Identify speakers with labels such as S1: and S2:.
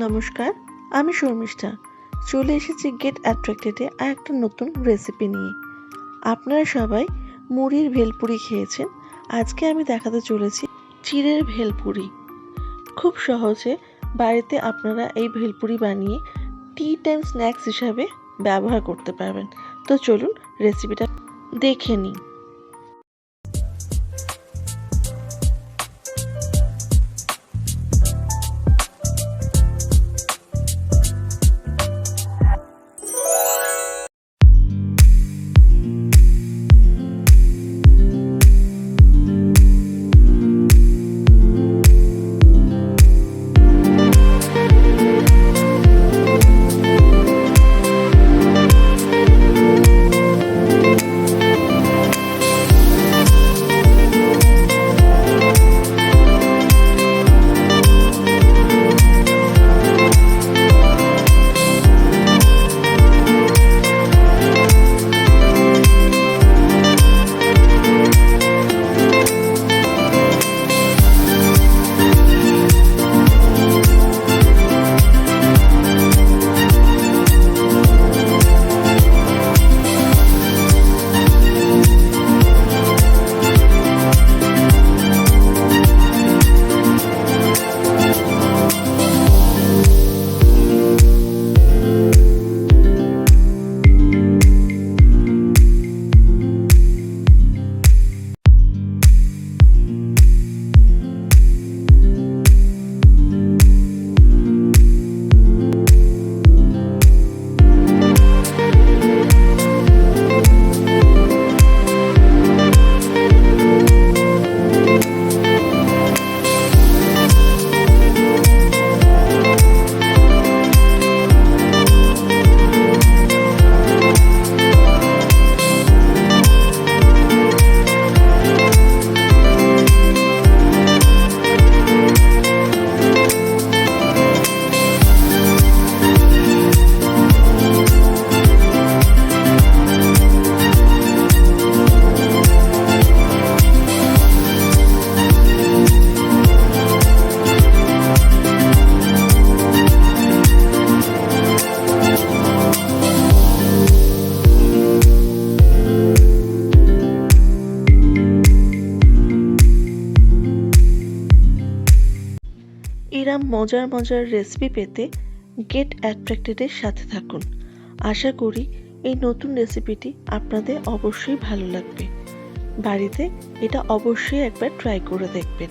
S1: নমস্কার, আমি শর্মিষ্ঠা। চলে এসেছি গেট অ্যাট্রাক্টেডে আর একটা নতুন রেসিপি নিয়ে। আপনারা সবাই মুড়ির ভেলপুরি খেয়েছেন। আজকে আমি দেখাতে চলেছি চিড়ের ভেলপুরি। খুব সহজে বাড়িতে আপনারা এই ভেলপুরি বানিয়ে টি টাইম স্ন্যাক্স হিসাবে ব্যবহার করতে পারবেন। তো চলুন রেসিপিটা দেখে নিই। এরম মজার মজার রেসিপি পেতে গেট অ্যাট্রাক্টেডের সাথে থাকুন। আশা করি এই নতুন রেসিপিটি আপনাদের অবশ্যই ভালো লাগবে। বাড়িতে এটা অবশ্যই একবার ট্রাই করে দেখবেন।